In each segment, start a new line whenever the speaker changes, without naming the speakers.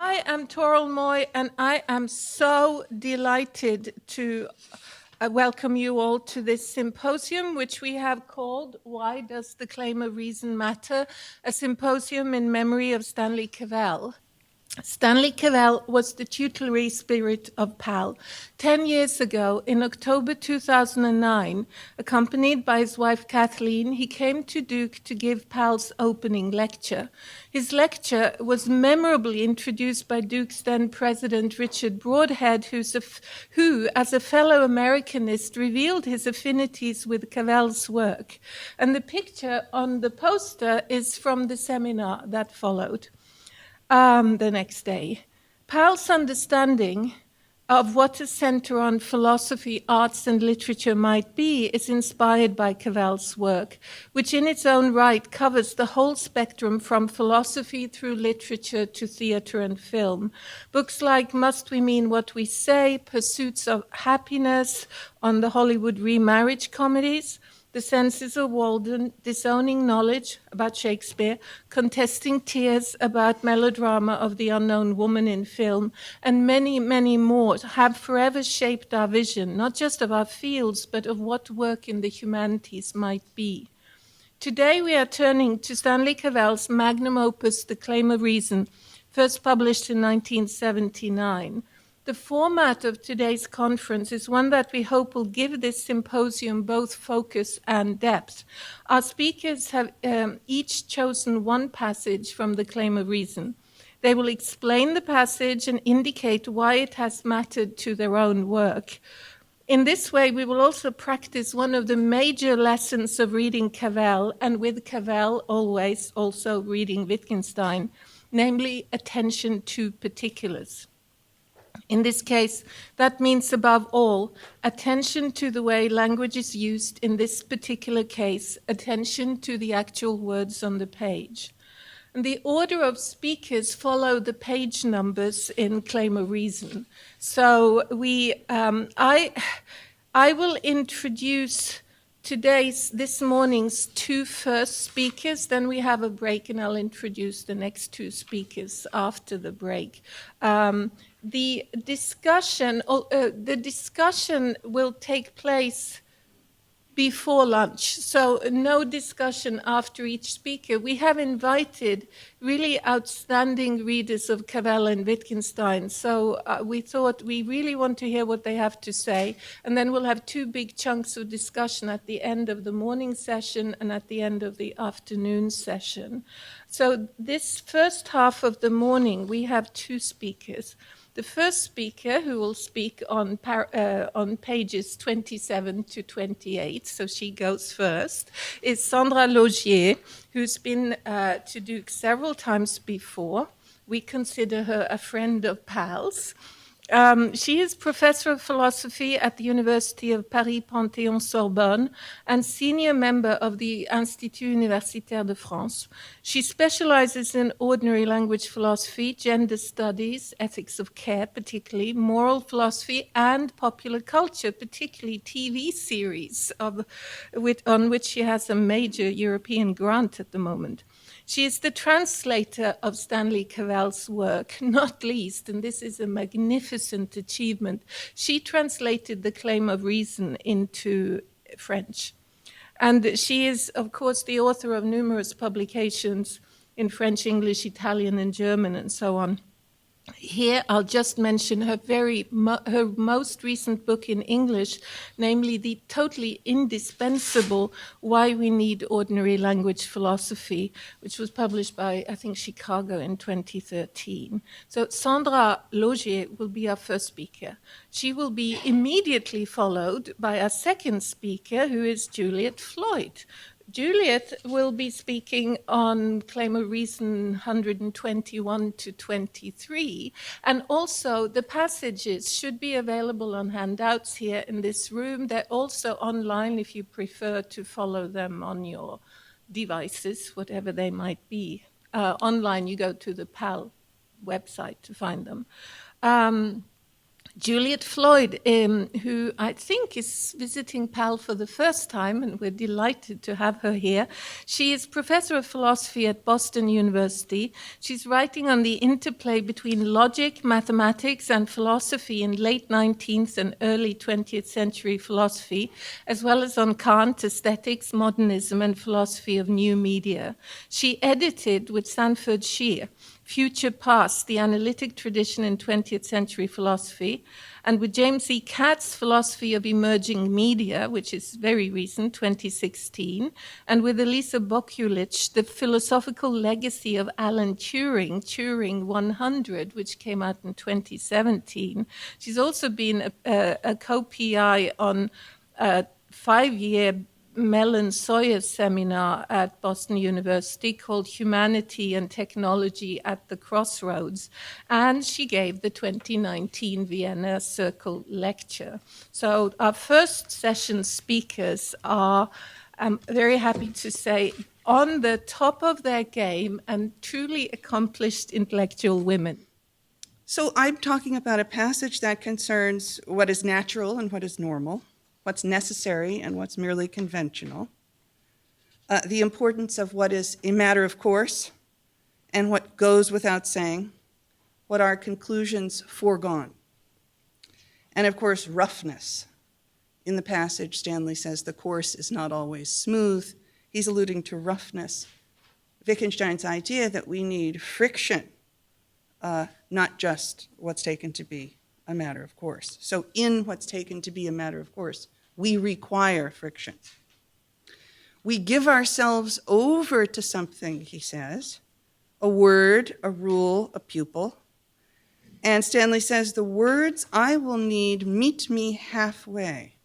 I am Toril Moy, and I am so delighted to welcome you all to this symposium, which we have called Why Does the Claim of Reason Matter? A symposium in memory of Stanley Cavell. Stanley Cavell was the tutelary spirit of PAL. 10 years ago, in October 2009, accompanied by his wife Kathleen, he came to Duke to give PAL's opening lecture. His lecture was memorably introduced by Duke's then president Richard Broadhead, who, as a fellow Americanist, revealed his affinities with Cavell's work. And the picture on the poster is from the seminar that followed. The next day. PAL's understanding of what a center on philosophy, arts, and literature might be is inspired by Cavell's work, which in its own right covers the whole spectrum from philosophy through literature to theater and film. Books like Must We Mean What We Say, Pursuits of Happiness, on the Hollywood remarriage comedies, The Senses of Walden, Disowning Knowledge, about Shakespeare, Contesting Tears, about melodrama of the unknown woman in film, and many, many more have forever shaped our vision, not just of our fields, but of what work in the humanities might be. Today we are turning to Stanley Cavell's magnum opus, The Claim of Reason, first published in 1979. The format of today's conference is one that we hope will give this symposium both focus and depth. Our speakers have each chosen one passage from The Claim of Reason. They will explain the passage and indicate why it has mattered to their own work. In this way, we will also practice one of the major lessons of reading Cavell, and with Cavell always also reading Wittgenstein, namely attention to particulars. In this case, that means above all, attention to the way language is used in this particular case, attention to the actual words on the page. And the order of speakers follow the page numbers in Claim of Reason. So I will introduce this morning's two first speakers, then we have a break and I'll introduce the next two speakers after the break. The discussion will take place before lunch, so no discussion after each speaker. We have invited really outstanding readers of Cavell and Wittgenstein, so we thought we really want to hear what they have to say, and then we'll have two big chunks of discussion at the end of the morning session and at the end of the afternoon session. So this first half of the morning, we have two speakers. The first speaker, who will speak on pages 27 to 28, so she goes first, is Sandra Laugier, who's been to Duke several times before. We consider her a friend of PAL's. She is professor of philosophy at the University of Paris Panthéon-Sorbonne and senior member of the Institut Universitaire de France. She specializes in ordinary language philosophy, gender studies, ethics of care particularly, moral philosophy, and popular culture, particularly TV series on which she has a major European grant at the moment. She is the translator of Stanley Cavell's work, not least, and this is a magnificent achievement, she translated The Claim of Reason into French. And she is, of course, the author of numerous publications in French, English, Italian, and German, and so on. Here, I'll just mention her most recent book in English, namely the totally indispensable Why We Need Ordinary Language Philosophy, which was published by, I think, Chicago in 2013. So Sandra Laugier will be our first speaker. She will be immediately followed by our second speaker, who is Juliet Floyd. Juliet will be speaking on Claim of Reason 121 to 23, and also the passages should be available on handouts here in this room. They're also online if you prefer to follow them on your devices, whatever they might be. Online, you go to the PAL website to find them. Juliet Floyd, who I think is visiting PAL for the first time, and we're delighted to have her here. She is professor of philosophy at Boston University. She's writing on the interplay between logic, mathematics, and philosophy in late 19th and early 20th century philosophy, as well as on Kant, aesthetics, modernism, and philosophy of new media. She edited with Sanford Scheer Future Past, the Analytic Tradition in 20th Century Philosophy, and with James E. Katz, Philosophy of Emerging Media, which is very recent, 2016, and with Elisa Bokulich, The Philosophical Legacy of Alan Turing, Turing 100, which came out in 2017. She's also been a co-PI on a 5-year Mellon Sawyer seminar at Boston University called Humanity and Technology at the Crossroads, and she gave the 2019 Vienna Circle lecture. So our first session speakers are, I'm very happy to say, on the top of their game and truly accomplished intellectual women.
So I'm talking about a passage that concerns what is natural and what is normal, what's necessary and what's merely conventional, the importance of what is a matter of course and what goes without saying, what are conclusions foregone, and of course, roughness. In the passage, Stanley says the course is not always smooth. He's alluding to roughness. Wittgenstein's idea that we need friction, not just what's taken to be a matter of course. So in what's taken to be a matter of course, we require friction. We give ourselves over to something, he says, a word, a rule, a pupil. And Stanley says, the words I will need meet me halfway.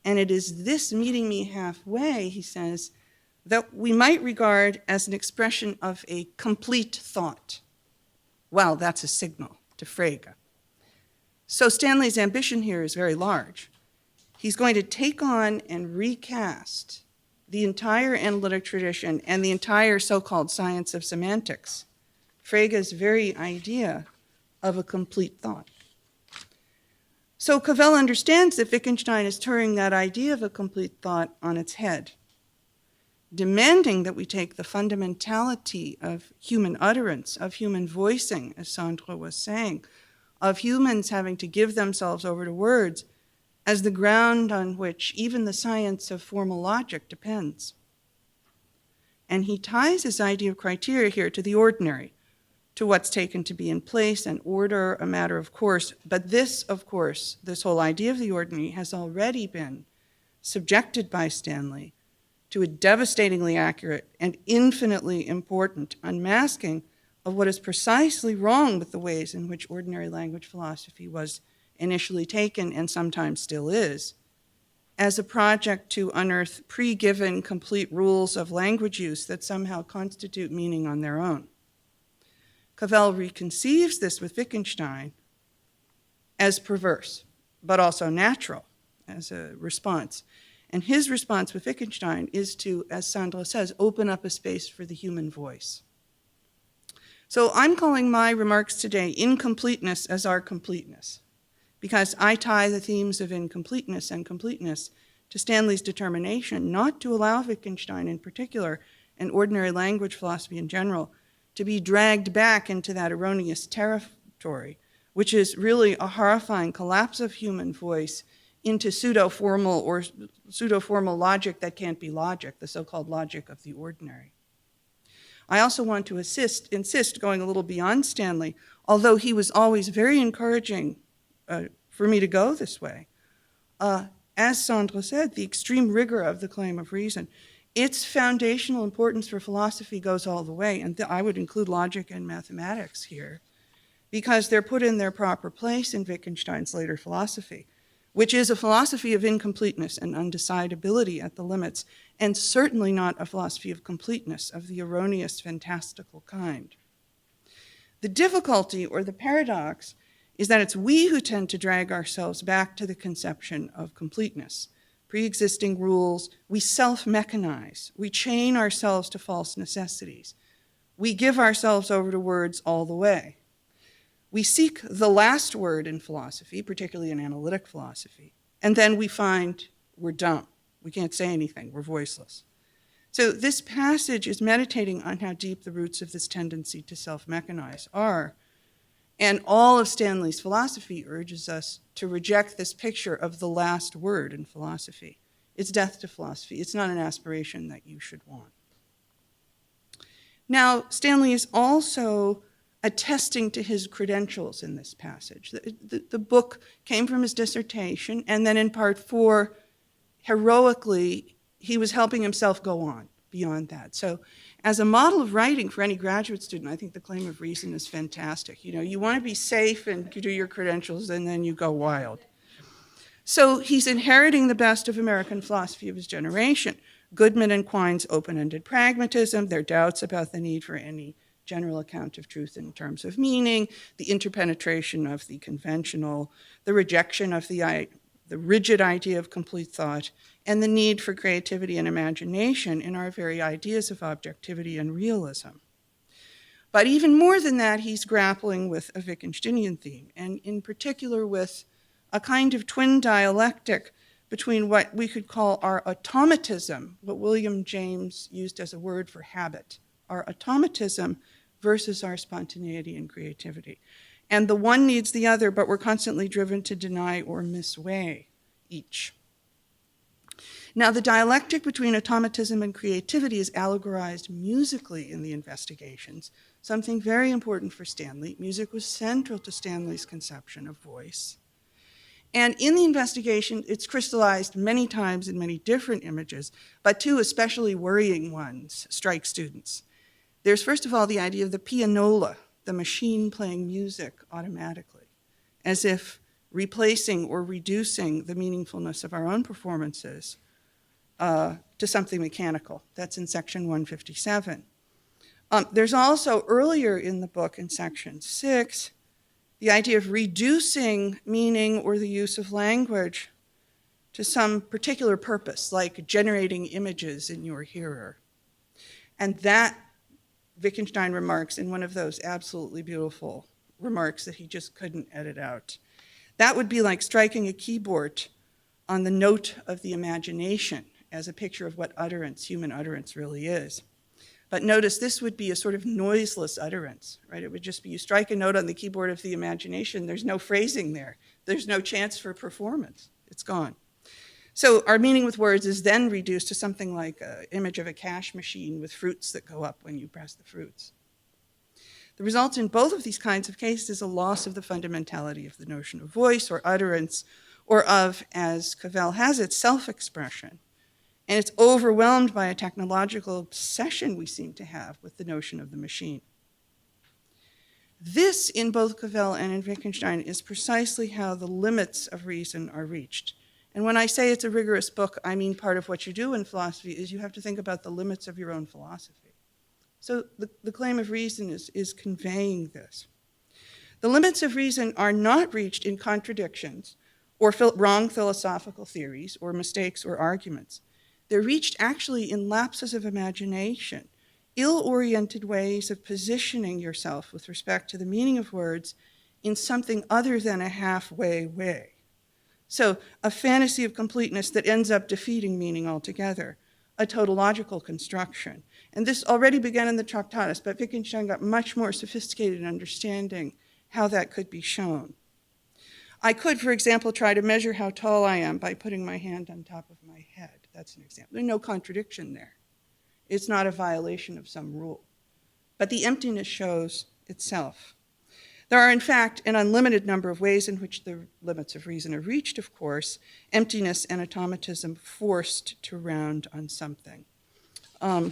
And it is this meeting me halfway, he says, that we might regard as an expression of a complete thought. Well, that's a signal to Frege. So Stanley's ambition here is very large. He's going to take on and recast the entire analytic tradition and the entire so-called science of semantics, Frege's very idea of a complete thought. So Cavell understands that Wittgenstein is turning that idea of a complete thought on its head, demanding that we take the fundamentality of human utterance, of human voicing, as Sandra was saying, of humans having to give themselves over to words as the ground on which even the science of formal logic depends. And he ties his idea of criteria here to the ordinary, to what's taken to be in place and order, a matter of course. But this, of course, this whole idea of the ordinary has already been subjected by Stanley to a devastatingly accurate and infinitely important unmasking of what is precisely wrong with the ways in which ordinary language philosophy was initially taken, and sometimes still is, as a project to unearth pre-given complete rules of language use that somehow constitute meaning on their own. Cavell reconceives this with Wittgenstein as perverse, but also natural as a response. And his response with Wittgenstein is to, as Sandra says, open up a space for the human voice. So I'm calling my remarks today incompleteness as our completeness, because I tie the themes of incompleteness and completeness to Stanley's determination not to allow Wittgenstein in particular, and ordinary language philosophy in general, to be dragged back into that erroneous territory, which is really a horrifying collapse of human voice into pseudo-formal logic that can't be logic, the so-called logic of the ordinary. I also want to insist, going a little beyond Stanley, although he was always very encouraging for me to go this way. As Sandra said, the extreme rigor of the claim of reason, its foundational importance for philosophy goes all the way, and I would include logic and mathematics here, because they're put in their proper place in Wittgenstein's later philosophy, which is a philosophy of incompleteness and undecidability at the limits, and certainly not a philosophy of completeness of the erroneous, fantastical kind. The difficulty or the paradox is that it's we who tend to drag ourselves back to the conception of completeness. Pre-existing rules, we self-mechanize, we chain ourselves to false necessities. We give ourselves over to words all the way. We seek the last word in philosophy, particularly in analytic philosophy, and then we find we're dumb. We can't say anything. We're voiceless. So this passage is meditating on how deep the roots of this tendency to self-mechanize are. And all of Stanley's philosophy urges us to reject this picture of the last word in philosophy. It's death to philosophy. It's not an aspiration that you should want. Now, Stanley is also attesting to his credentials in this passage. The book came from his dissertation, and then in part 4, heroically, he was helping himself go on beyond that. So as a model of writing for any graduate student, I think the claim of reason is fantastic. You want to be safe and you do your credentials and then you go wild. So he's inheriting the best of American philosophy of his generation. Goodman and Quine's open-ended pragmatism, their doubts about the need for any general account of truth in terms of meaning, the interpenetration of the conventional, the rejection of the rigid idea of complete thought, and the need for creativity and imagination in our very ideas of objectivity and realism. But even more than that, he's grappling with a Wittgensteinian theme, and in particular with a kind of twin dialectic between what we could call our automatism, what William James used as a word for habit, our automatism versus our spontaneity and creativity. And the one needs the other, but we're constantly driven to deny or misweigh each. Now, the dialectic between automatism and creativity is allegorized musically in the investigations, something very important for Stanley. Music was central to Stanley's conception of voice. And in the investigation, it's crystallized many times in many different images, but two especially worrying ones strike students. There's, first of all, the idea of the pianola, the machine playing music automatically, as if replacing or reducing the meaningfulness of our own performances to something mechanical. That's in section 157. There's also earlier in the book, in section 6, the idea of reducing meaning or the use of language to some particular purpose, like generating images in your hearer. And that, Wittgenstein remarks in one of those absolutely beautiful remarks that he just couldn't edit out. That would be like striking a keyboard on the note of the imagination as a picture of what utterance, human utterance, really is. But notice this would be a sort of noiseless utterance, right? It would just be you strike a note on the keyboard of the imagination, there's no phrasing there. There's no chance for performance. It's gone. So our meaning with words is then reduced to something like an image of a cash machine with fruits that go up when you press the fruits. The result in both of these kinds of cases is a loss of the fundamentality of the notion of voice or utterance, or of, as Cavell has it, self-expression. And it's overwhelmed by a technological obsession we seem to have with the notion of the machine. This, in both Cavell and in Wittgenstein, is precisely how the limits of reason are reached. And when I say it's a rigorous book, I mean part of what you do in philosophy is you have to think about the limits of your own philosophy. So the claim of reason is conveying this. The limits of reason are not reached in contradictions or wrong philosophical theories or mistakes or arguments. They're reached actually in lapses of imagination, ill-oriented ways of positioning yourself with respect to the meaning of words in something other than a halfway way. So a fantasy of completeness that ends up defeating meaning altogether, a tautological construction. And this already began in the Tractatus, but Wittgenstein got much more sophisticated in understanding how that could be shown. I could, for example, try to measure how tall I am by putting my hand on top of my head. That's an example. There's no contradiction there. It's not a violation of some rule. But the emptiness shows itself. There are, in fact, an unlimited number of ways in which the limits of reason are reached, of course, emptiness and automatism forced to round on something. Our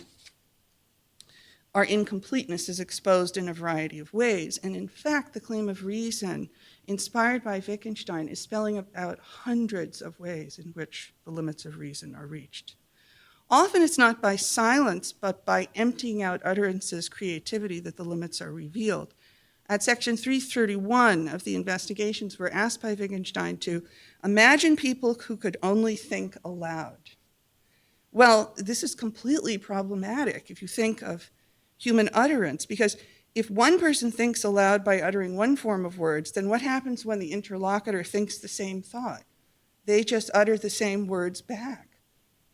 incompleteness is exposed in a variety of ways, and in fact, the claim of reason, inspired by Wittgenstein, is spelling out hundreds of ways in which the limits of reason are reached. Often it's not by silence, but by emptying out utterances' creativity that the limits are revealed. At section 331 of the investigations, we're asked by Wittgenstein to imagine people who could only think aloud. Well, this is completely problematic if you think of human utterance, because If one person thinks aloud by uttering one form of words, then what happens when the interlocutor thinks the same thought? They just utter the same words back.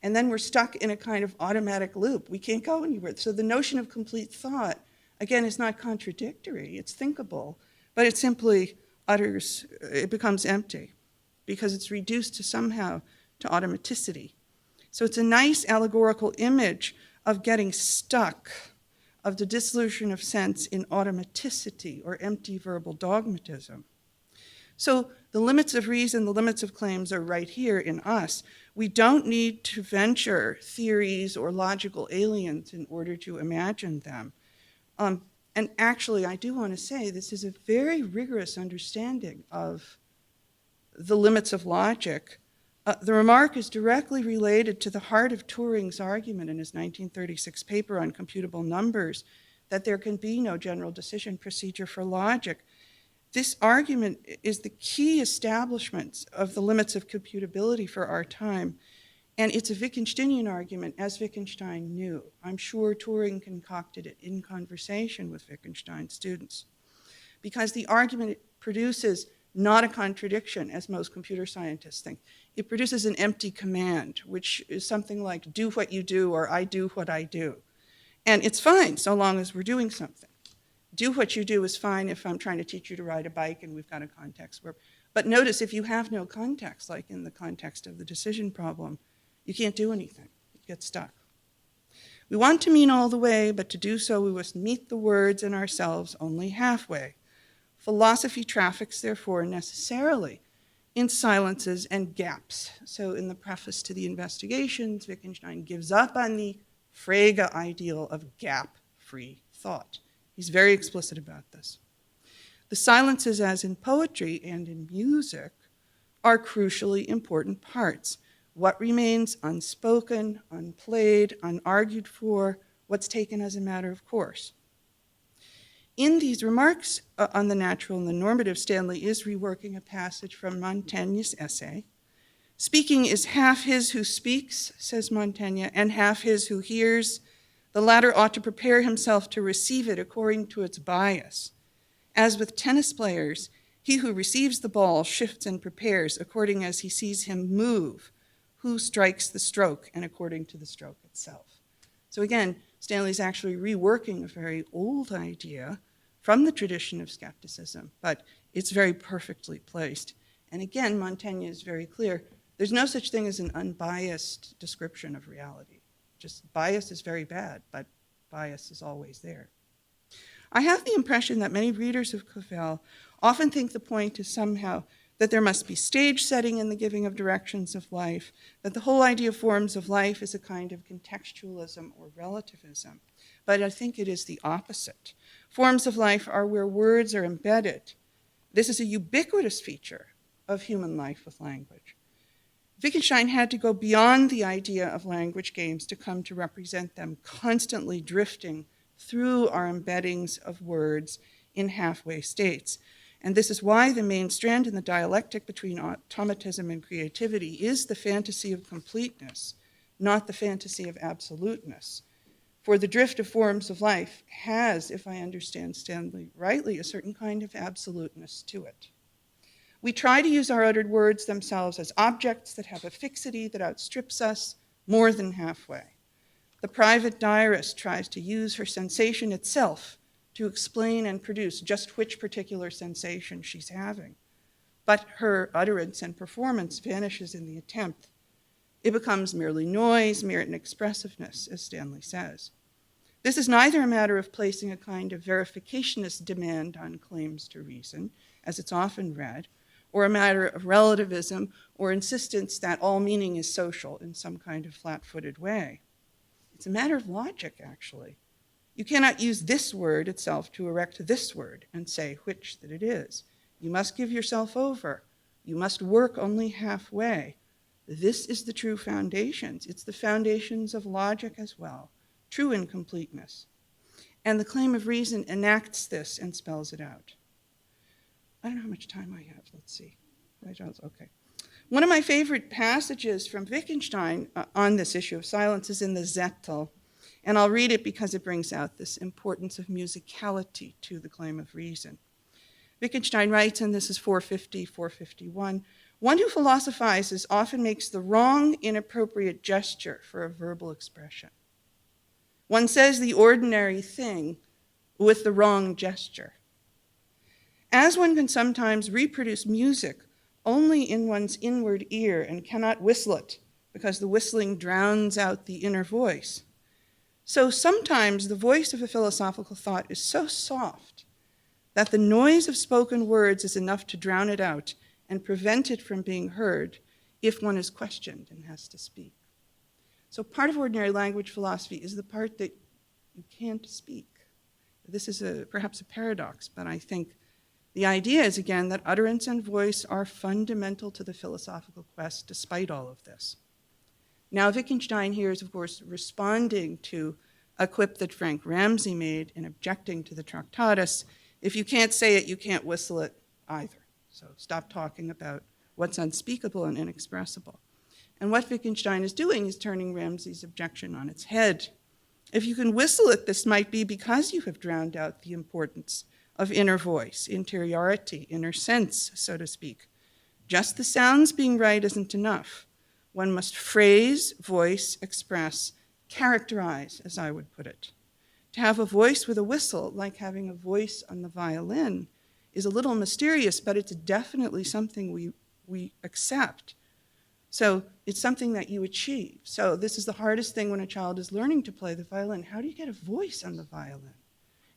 And then we're stuck in a kind of automatic loop. We can't go anywhere. So the notion of complete thought, again, is not contradictory. It's thinkable, but it simply it becomes empty because it's reduced to somehow to automaticity. So it's a nice allegorical image of getting stuck, of the dissolution of sense in automaticity or empty verbal dogmatism. So the limits of reason, the limits of claims are right here in us. We don't need to venture theories or logical aliens in order to imagine them. And actually, I do want to say this is a very rigorous understanding of the limits of logic. The remark is directly related to the heart of Turing's argument in his 1936 paper on computable numbers, that there can be no general decision procedure for logic. This argument is the key establishment of the limits of computability for our time, and it's a Wittgensteinian argument, as Wittgenstein knew. I'm sure Turing concocted it in conversation with Wittgenstein's students, because the argument produces not a contradiction, as most computer scientists think. It produces an empty command, which is something like, do what you do, or I do what I do. And it's fine, so long as we're doing something. Do what you do is fine if I'm trying to teach you to ride a bike and we've got a context verb. But notice, if you have no context, like in the context of the decision problem, you can't do anything. You get stuck. We want to mean all the way, but to do so we must meet the words and ourselves only halfway. Philosophy traffics, therefore, necessarily in silences and gaps. So in the preface to the Investigations, Wittgenstein gives up on the Frege ideal of gap-free thought. He's very explicit about this. The silences, as in poetry and in music, are crucially important parts. What remains unspoken, unplayed, unargued for, what's taken as a matter of course. In these remarks on the natural and the normative, Stanley is reworking a passage from Montaigne's essay. Speaking is half his who speaks, says Montaigne, and half his who hears. The latter ought to prepare himself to receive it according to its bias. As with tennis players, he who receives the ball shifts and prepares according as he sees him move, who strikes the stroke, and according to the stroke itself. So again, Stanley's actually reworking a very old idea from the tradition of skepticism, but it's very perfectly placed. And again, Montaigne is very clear. There's no such thing as an unbiased description of reality. Just bias is very bad, but bias is always there. I have the impression that many readers of Cavell often think the point is somehow that there must be stage setting in the giving of directions of life, that the whole idea of forms of life is a kind of contextualism or relativism. But I think it is the opposite. Forms of life are where words are embedded. This is a ubiquitous feature of human life with language. Wittgenstein had to go beyond the idea of language games to come to represent them constantly drifting through our embeddings of words in halfway states. And this is why the main strand in the dialectic between automatism and creativity is the fantasy of completeness, not the fantasy of absoluteness. For the drift of forms of life has, if I understand Stanley rightly, a certain kind of absoluteness to it. We try to use our uttered words themselves as objects that have a fixity that outstrips us more than halfway. The private diarist tries to use her sensation itself to explain and produce just which particular sensation she's having. But her utterance and performance vanishes in the attempt. It becomes merely noise, mere inexpressiveness, as Stanley says. This is neither a matter of placing a kind of verificationist demand on claims to reason, as it's often read, or a matter of relativism or insistence that all meaning is social in some kind of flat-footed way. It's a matter of logic, actually. You cannot use this word itself to erect this word and say which that it is. You must give yourself over. You must work only halfway. This is the true foundations. It's the foundations of logic as well, true incompleteness. And the claim of reason enacts this and spells it out. I don't know how much time I have. Let's see. Okay. One of my favorite passages from Wittgenstein on this issue of silence is in the Zettel. And I'll read it because it brings out this importance of musicality to the claim of reason. Wittgenstein writes, and this is 450, 451, one who philosophizes often makes the wrong, inappropriate gesture for a verbal expression. One says the ordinary thing with the wrong gesture. As one can sometimes reproduce music only in one's inward ear and cannot whistle it because the whistling drowns out the inner voice, so sometimes the voice of a philosophical thought is so soft that the noise of spoken words is enough to drown it out and prevent it from being heard if one is questioned and has to speak. So part of ordinary language philosophy is the part that you can't speak. This is perhaps a paradox, but I think the idea is, again, that utterance and voice are fundamental to the philosophical quest despite all of this. Now, Wittgenstein here is, of course, responding to a quip that Frank Ramsey made in objecting to the Tractatus. If you can't say it, you can't whistle it either. So stop talking about what's unspeakable and inexpressible. And what Wittgenstein is doing is turning Ramsey's objection on its head. If you can whistle it, this might be because you have drowned out the importance of inner voice, interiority, inner sense, so to speak. Just the sounds being right isn't enough. One must phrase, voice, express, characterize, as I would put it. To have a voice with a whistle, like having a voice on the violin, is a little mysterious, but it's definitely something we accept. So it's something that you achieve. So this is the hardest thing when a child is learning to play the violin. How do you get a voice on the violin?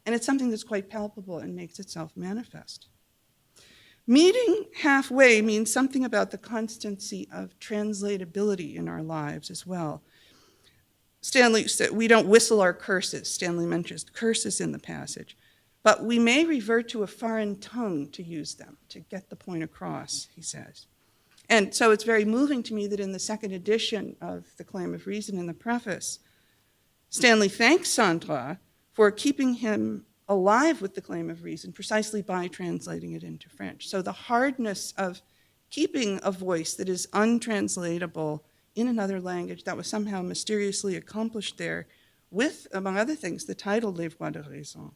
And it's something that's quite palpable and makes itself manifest. Meeting halfway means something about the constancy of translatability in our lives as well. Stanley said, we don't whistle our curses. Stanley mentions curses in the passage. But we may revert to a foreign tongue to use them, to get the point across, he says. And so it's very moving to me that in the second edition of The Claim of Reason in the preface, Stanley thanks Sandra for keeping him alive with the claim of reason precisely by translating it into French. So the hardness of keeping a voice that is untranslatable in another language that was somehow mysteriously accomplished there with, among other things, the title Les Voix de Raison.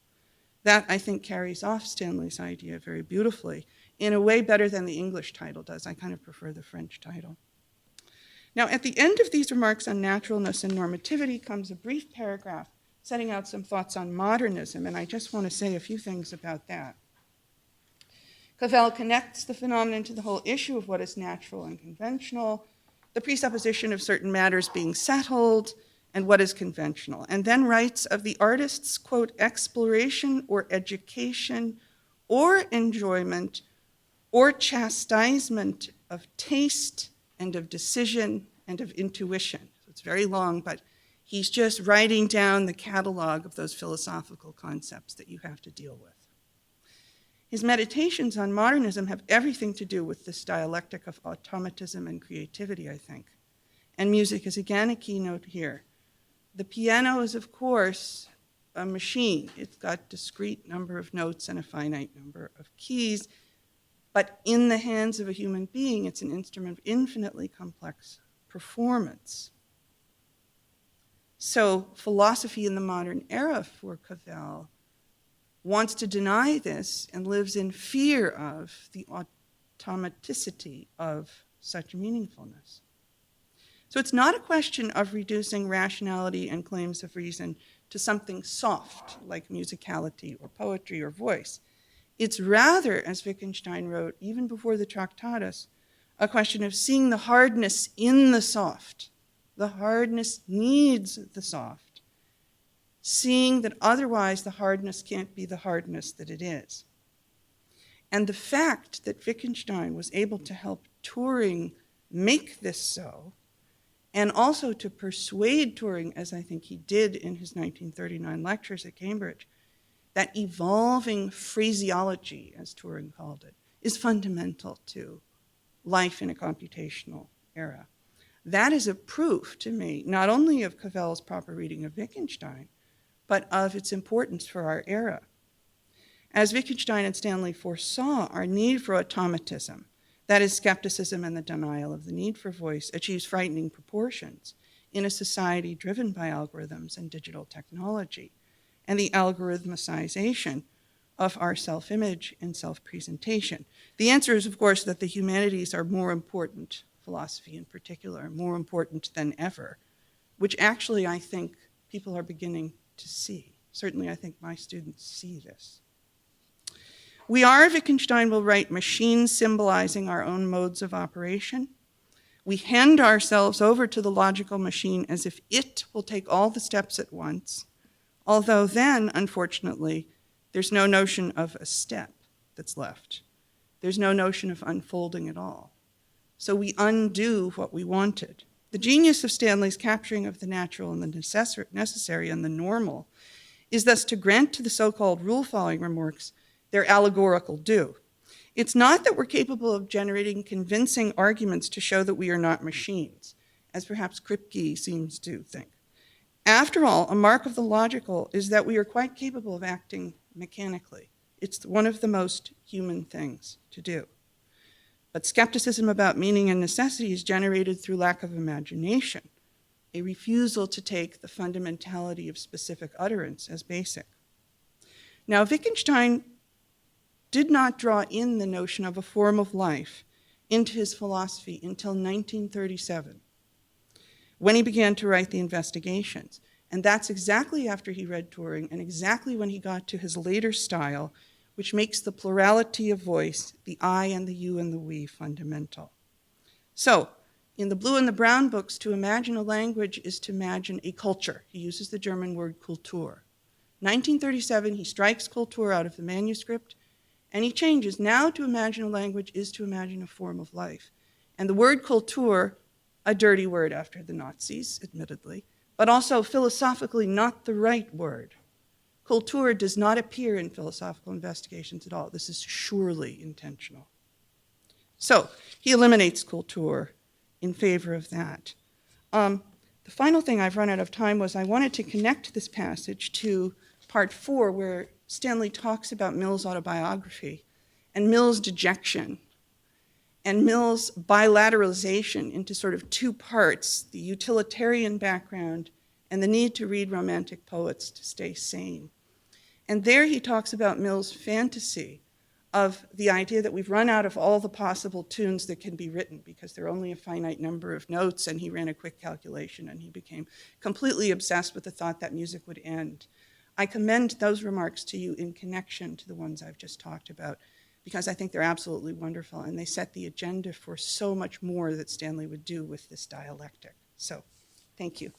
That, I think, carries off Stanley's idea very beautifully, in a way better than the English title does. I kind of prefer the French title. Now, at the end of these remarks on naturalness and normativity comes a brief paragraph setting out some thoughts on modernism, and I just want to say a few things about that. Cavell connects the phenomenon to the whole issue of what is natural and conventional, the presupposition of certain matters being settled, and what is conventional, and then writes of the artist's, quote, exploration or education or enjoyment or chastisement of taste and of decision and of intuition. So it's very long, but he's just writing down the catalog of those philosophical concepts that you have to deal with. His meditations on modernism have everything to do with this dialectic of automatism and creativity, I think. And music is again a keynote here. The piano is, of course, a machine. It's got a discrete number of notes and a finite number of keys, but in the hands of a human being, it's an instrument of infinitely complex performance. So philosophy in the modern era for Cavell wants to deny this and lives in fear of the automaticity of such meaningfulness. So it's not a question of reducing rationality and claims of reason to something soft like musicality or poetry or voice. It's rather, as Wittgenstein wrote even before the Tractatus, a question of seeing the hardness in the soft. The hardness needs the soft. Seeing that otherwise the hardness can't be the hardness that it is. And the fact that Wittgenstein was able to help Turing make this so, and also to persuade Turing, as I think he did in his 1939 lectures at Cambridge, that evolving phraseology, as Turing called it, is fundamental to life in a computational era. That is a proof to me, not only of Cavell's proper reading of Wittgenstein, but of its importance for our era. As Wittgenstein and Stanley foresaw, our need for automatism, that is, skepticism and the denial of the need for voice, achieves frightening proportions in a society driven by algorithms and digital technology and the algorithmicization of our self-image and self-presentation? The answer is, of course, that the humanities are more important, philosophy in particular, more important than ever, which actually I think people are beginning to see. Certainly I think my students see this. We are, Wittgenstein will write, machines symbolizing our own modes of operation. We hand ourselves over to the logical machine as if it will take all the steps at once, although then, unfortunately, there's no notion of a step that's left. There's no notion of unfolding at all. So we undo what we wanted. The genius of Stanley's capturing of the natural and the necessary and the normal is thus to grant to the so-called rule-following remarks their allegorical due. It's not that we're capable of generating convincing arguments to show that we are not machines, as perhaps Kripke seems to think. After all, a mark of the logical is that we are quite capable of acting mechanically. It's one of the most human things to do. But skepticism about meaning and necessity is generated through lack of imagination, a refusal to take the fundamentality of specific utterance as basic. Now, Wittgenstein did not draw in the notion of a form of life into his philosophy until 1937, when he began to write the Investigations. And that's exactly after he read Turing and exactly when he got to his later style, which makes the plurality of voice, the I and the you and the we, fundamental. So, in the Blue and the Brown books, to imagine a language is to imagine a culture. He uses the German word Kultur. 1937, he strikes Kultur out of the manuscript, and he changes. Now to imagine a language is to imagine a form of life. And the word Kultur, a dirty word after the Nazis, admittedly, but also philosophically not the right word. Kultur does not appear in philosophical investigations at all. This is surely intentional. So he eliminates Kultur in favor of that. The final thing, I've run out of time, was I wanted to connect this passage to part 4, where Stanley talks about Mill's autobiography and Mill's dejection and Mill's bilateralization into sort of two parts, the utilitarian background and the need to read romantic poets to stay sane. And there he talks about Mill's fantasy of the idea that we've run out of all the possible tunes that can be written because there are only a finite number of notes, and he ran a quick calculation and he became completely obsessed with the thought that music would end. I commend those remarks to you in connection to the ones I've just talked about, because I think they're absolutely wonderful, and they set the agenda for so much more that Stanley would do with this dialectic. So, thank you.